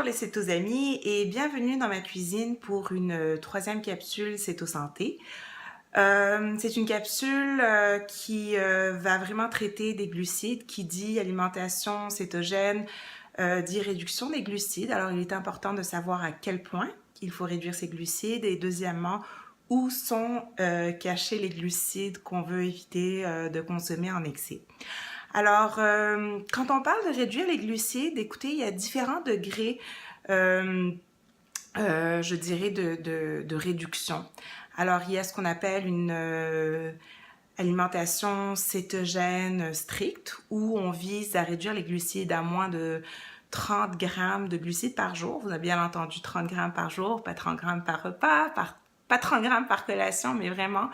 Bonjour les cétosamis et bienvenue dans ma cuisine pour une troisième capsule Céto Santé. C'est une capsule qui va vraiment traiter des glucides, qui dit alimentation cétogène, dit réduction des glucides. Alors il est important de savoir à quel point il faut réduire ces glucides et deuxièmement, où sont cachés les glucides qu'on veut éviter de consommer en excès. Alors, quand on parle de réduire les glucides, écoutez, il y a différents degrés, je dirais, de réduction. Alors, il y a ce qu'on appelle une alimentation cétogène stricte, où on vise à réduire les glucides à moins de 30 grammes de glucides par jour. Vous avez bien entendu 30 grammes par jour, pas 30 grammes par repas, pas 30 grammes par collation, mais vraiment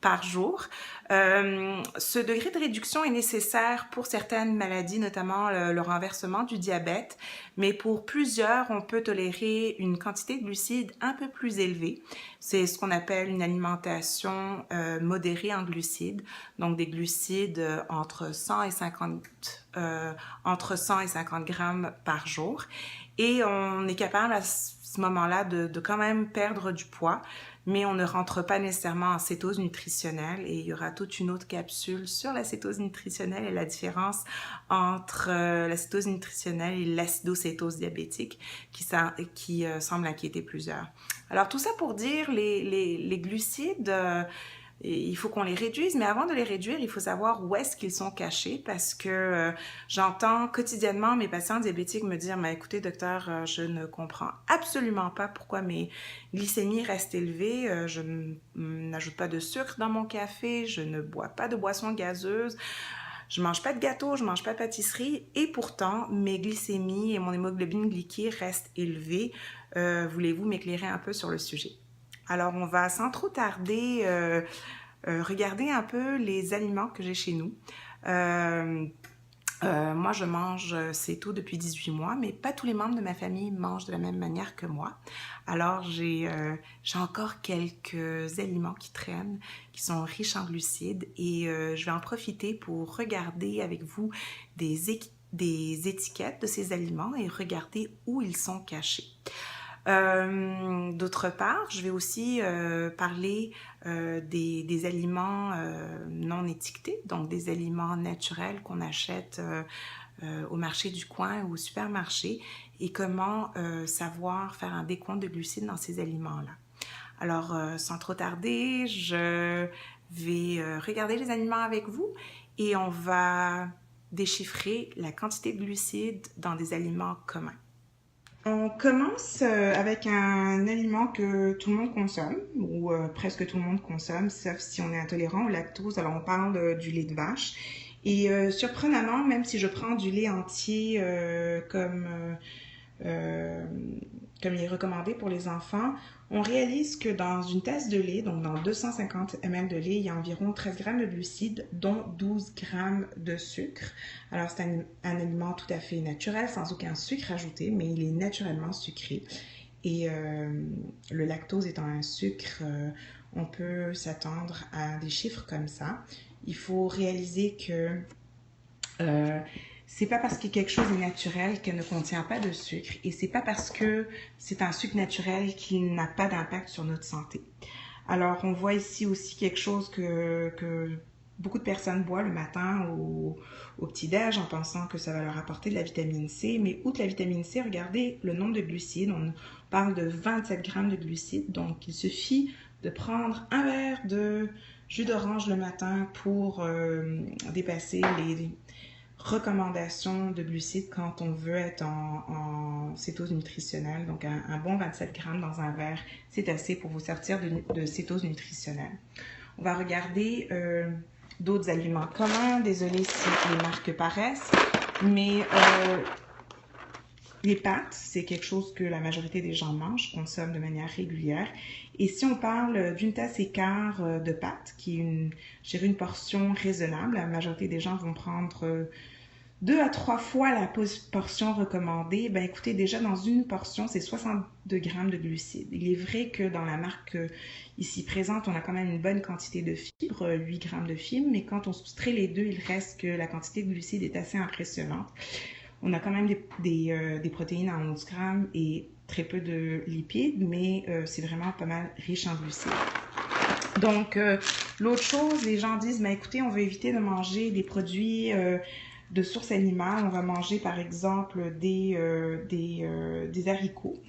par jour. Ce degré de réduction est nécessaire pour certaines maladies, notamment le renversement du diabète, mais pour plusieurs, on peut tolérer une quantité de glucides un peu plus élevée. C'est ce qu'on appelle une alimentation modérée en glucides, donc des glucides entre 100 et 50 grammes par jour. Et on est capable à ce moment-là de quand même perdre du poids, mais on ne rentre pas nécessairement en cétose nutritionnelle et il y aura toute une autre capsule sur la cétose nutritionnelle et la différence entre la cétose nutritionnelle et l'acidocétose diabétique qui semble inquiéter plusieurs. Alors tout ça pour dire les glucides, il faut qu'on les réduise, mais avant de les réduire, il faut savoir où est-ce qu'ils sont cachés parce que j'entends quotidiennement mes patients diabétiques me dire « Mais écoutez, docteur, je ne comprends absolument pas pourquoi mes glycémies restent élevées, je n'ajoute pas de sucre dans mon café, je ne bois pas de boissons gazeuses, je mange pas de gâteau, je mange pas de pâtisserie et pourtant mes glycémies et mon hémoglobine glyquée restent élevées. Voulez-vous m'éclairer un peu sur le sujet? » Alors, on va sans trop tarder regarder un peu les aliments que j'ai chez nous. Moi, je mange céto depuis 18 mois, mais pas tous les membres de ma famille mangent de la même manière que moi. Alors, j'ai encore quelques aliments qui traînent, qui sont riches en glucides et je vais en profiter pour regarder avec vous des étiquettes de ces aliments et regarder où ils sont cachés. D'autre part, je vais aussi parler des aliments non étiquetés, donc des aliments naturels qu'on achète au marché du coin ou au supermarché et comment savoir faire un décompte de glucides dans ces aliments-là. Alors, sans trop tarder, je vais regarder les aliments avec vous et on va déchiffrer la quantité de glucides dans des aliments communs. On commence avec un aliment que tout le monde consomme, ou presque tout le monde consomme, sauf si on est intolérant au lactose. Alors on parle du lait de vache. Et surprenamment, même si je prends du lait entier comme il est recommandé pour les enfants, on réalise que dans une tasse de lait, donc dans 250 ml de lait, il y a environ 13 grammes de glucides, dont 12 grammes de sucre. Alors c'est un aliment tout à fait naturel, sans aucun sucre ajouté, mais il est naturellement sucré. Et le lactose étant un sucre, on peut s'attendre à des chiffres comme ça. Il faut réaliser que c'est pas parce que quelque chose est naturel qu'elle ne contient pas de sucre et c'est pas parce que c'est un sucre naturel qu'il n'a pas d'impact sur notre santé. Alors, on voit ici aussi quelque chose que beaucoup de personnes boivent le matin au petit-déj en pensant que ça va leur apporter de la vitamine C. Mais outre la vitamine C, regardez le nombre de glucides. On parle de 27 grammes de glucides. Donc, il suffit de prendre un verre de jus d'orange le matin pour dépasser les recommandations de glucides quand on veut être en cétose nutritionnelle. Donc, un bon 27 grammes dans un verre, c'est assez pour vous sortir de cétose nutritionnelle. On va regarder d'autres aliments communs. Désolée si les marques paraissent, mais les pâtes, c'est quelque chose que la majorité des gens mangent, consomment de manière régulière. Et si on parle d'une tasse et quart de pâtes, qui est une portion raisonnable, la majorité des gens vont prendre 2 à 3 fois la portion recommandée. Ben écoutez, déjà dans une portion, c'est 62 grammes de glucides. Il est vrai que dans la marque ici présente, on a quand même une bonne quantité de fibres, 8 grammes de fibres, mais quand on soustrait les deux, il reste que la quantité de glucides est assez impressionnante. On a quand même des protéines à 11 grammes et très peu de lipides, mais c'est vraiment pas mal riche en glucides. Donc, l'autre chose, les gens disent, écoutez, on veut éviter de manger des produits de source animale. On va manger, par exemple, des haricots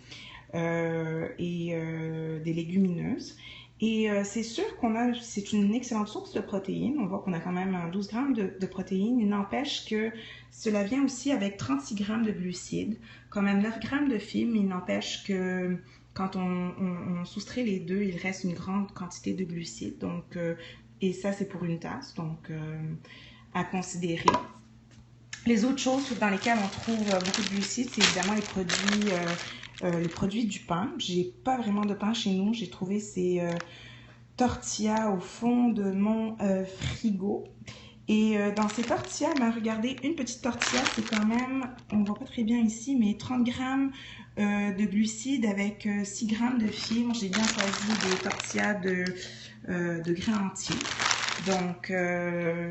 et des légumineuses. Et c'est sûr c'est une excellente source de protéines. On voit qu'on a quand même 12 grammes de protéines. Il n'empêche que cela vient aussi avec 36 grammes de glucides, quand même 9 grammes de fibres. Il n'empêche que quand on soustrait les deux, il reste une grande quantité de glucides. Donc, et ça, c'est pour une tasse, donc à considérer. Les autres choses dans lesquelles on trouve beaucoup de glucides, c'est évidemment les produits du pain. J'ai pas vraiment de pain chez nous. J'ai trouvé ces tortillas au fond de mon frigo. Et dans ces tortillas, regardez, une petite tortilla, c'est quand même, on ne voit pas très bien ici, mais 30 grammes de glucides avec 6 grammes de fibres. J'ai bien choisi des tortillas de grains entiers. Donc,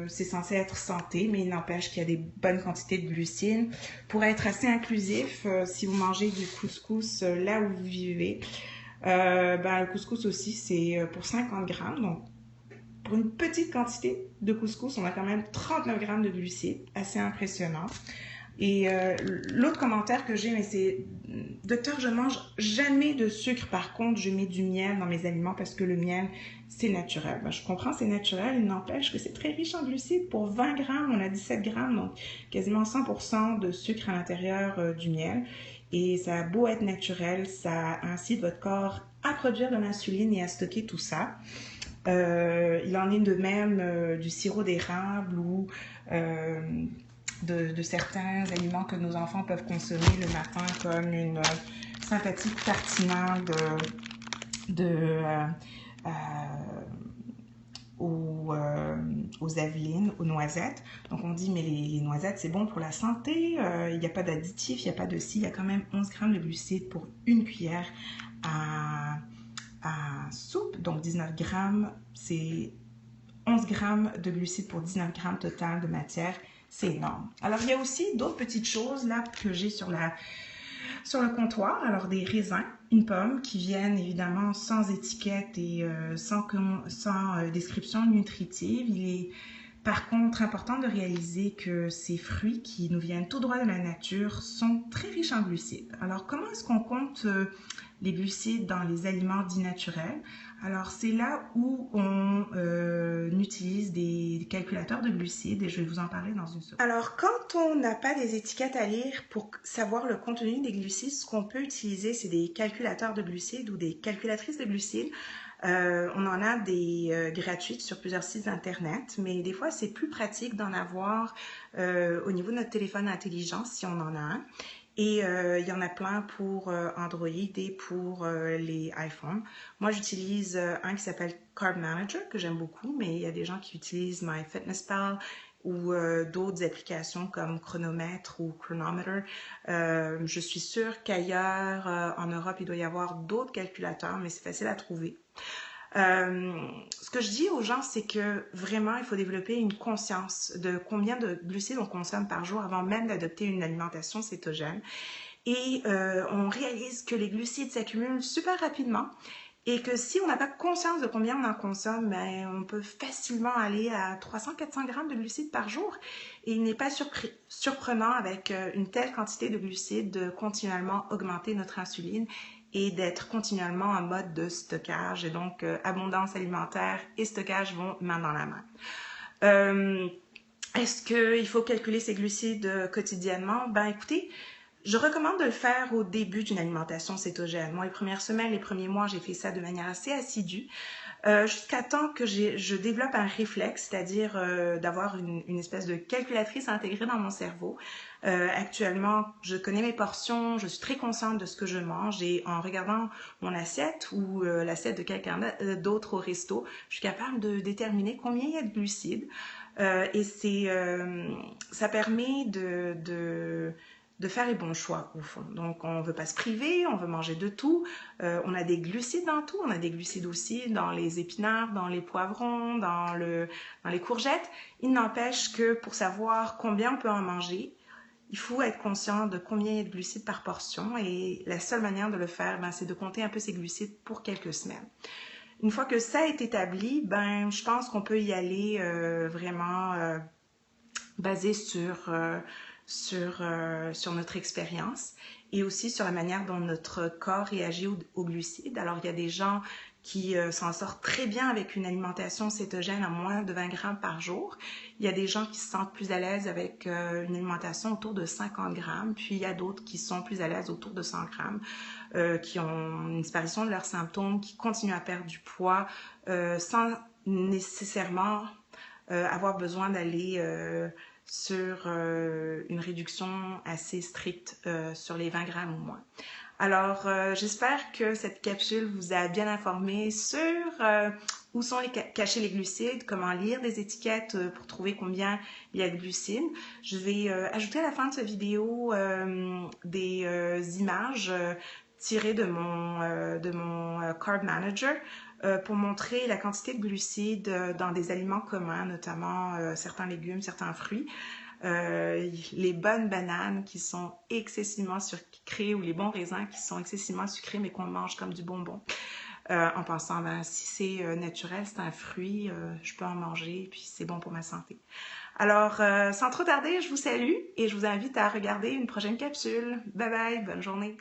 c'est censé être santé, mais il n'empêche qu'il y a des bonnes quantités de glucides. Pour être assez inclusif, si vous mangez du couscous là où vous vivez, le couscous aussi, c'est pour 50 grammes. Donc, pour une petite quantité de couscous, on a quand même 39 grammes de glucides, assez impressionnant. Et l'autre commentaire que j'ai, mais c'est « Docteur, je mange jamais de sucre. Par contre, je mets du miel dans mes aliments parce que le miel, c'est naturel. » Je comprends, c'est naturel. Il n'empêche que c'est très riche en glucides. Pour 20 grammes, on a 17 grammes, donc quasiment 100% de sucre à l'intérieur du miel. Et ça a beau être naturel, ça incite votre corps à produire de l'insuline et à stocker tout ça. Il en est de même du sirop d'érable ou de certains aliments que nos enfants peuvent consommer le matin, comme une sympathique tartinade aux avelines, aux noisettes. Donc on dit, mais les noisettes, c'est bon pour la santé, il n'y a pas d'additifs, il n'y a pas de ci, il y a quand même 11 grammes de glucides pour une cuillère à soupe. Donc 19 grammes, c'est 11 grammes de glucides pour 19 grammes total de matière. C'est énorme. Alors, il y a aussi d'autres petites choses là que j'ai sur le comptoir. Alors, des raisins, une pomme qui viennent évidemment sans étiquette et sans description nutritive. Il est par contre important de réaliser que ces fruits qui nous viennent tout droit de la nature sont très riches en glucides. Alors, comment est-ce qu'on compte les glucides dans les aliments dits naturels? Alors, c'est là où on utilise des calculateurs de glucides et je vais vous en parler dans une seconde. Alors, quand on n'a pas des étiquettes à lire pour savoir le contenu des glucides, ce qu'on peut utiliser, c'est des calculateurs de glucides ou des calculatrices de glucides. On en a des gratuites sur plusieurs sites internet, mais des fois, c'est plus pratique d'en avoir au niveau de notre téléphone intelligent si on en a un. Et il y en a plein pour Android et pour les iPhones. Moi, j'utilise un qui s'appelle Carb Manager, que j'aime beaucoup, mais il y a des gens qui utilisent MyFitnessPal ou d'autres applications comme Chronomètre ou Chronometer. Je suis sûre qu'ailleurs, en Europe, il doit y avoir d'autres calculateurs, mais c'est facile à trouver. Ce que je dis aux gens, c'est que vraiment, il faut développer une conscience de combien de glucides on consomme par jour avant même d'adopter une alimentation cétogène. Et on réalise que les glucides s'accumulent super rapidement et que si on n'a pas conscience de combien on en consomme, on peut facilement aller à 300-400 grammes de glucides par jour. Et il n'est pas surprenant avec une telle quantité de glucides de continuellement augmenter notre insuline et d'être continuellement en mode de stockage. Et donc, abondance alimentaire et stockage vont main dans la main. Est-ce qu'il faut calculer ses glucides quotidiennement? Écoutez, je recommande de le faire au début d'une alimentation cétogène. Moi, les premières semaines, les premiers mois, j'ai fait ça de manière assez assidue. Jusqu'à temps que je développe un réflexe, c'est-à-dire d'avoir une espèce de calculatrice intégrée dans mon cerveau. Actuellement, je connais mes portions, je suis très consciente de ce que je mange et en regardant mon assiette ou l'assiette de quelqu'un d'autre au resto, je suis capable de déterminer combien il y a de glucides. Et ça permet de faire les bons choix au fond. Donc on ne veut pas se priver, on veut manger de tout. On a des glucides dans tout, on a des glucides aussi dans les épinards, dans les poivrons, dans les courgettes. Il n'empêche que pour savoir combien on peut en manger, il faut être conscient de combien il y a de glucides par portion et la seule manière de le faire, c'est de compter un peu ses glucides pour quelques semaines. Une fois que ça est établi, je pense qu'on peut y aller vraiment basé sur notre expérience et aussi sur la manière dont notre corps réagit aux glucides. Alors, il y a des gens qui s'en sortent très bien avec une alimentation cétogène à moins de 20 grammes par jour. Il y a des gens qui se sentent plus à l'aise avec une alimentation autour de 50 grammes, puis il y a d'autres qui sont plus à l'aise autour de 100 grammes, qui ont une disparition de leurs symptômes, qui continuent à perdre du poids sans nécessairement avoir besoin d'aller sur une réduction assez stricte sur les 20 grammes ou moins. Alors, j'espère que cette capsule vous a bien informé sur où sont cachés les glucides, comment lire les étiquettes pour trouver combien il y a de glucides. Je vais ajouter à la fin de cette vidéo des images tirées de mon Carb Manager pour montrer la quantité de glucides dans des aliments communs, notamment certains légumes, certains fruits. Les bonnes bananes qui sont excessivement sucrées ou les bons raisins qui sont excessivement sucrés mais qu'on mange comme du bonbon. En pensant, si c'est naturel, c'est un fruit, je peux en manger puis c'est bon pour ma santé. Alors, sans trop tarder, je vous salue et je vous invite à regarder une prochaine capsule. Bye bye, bonne journée!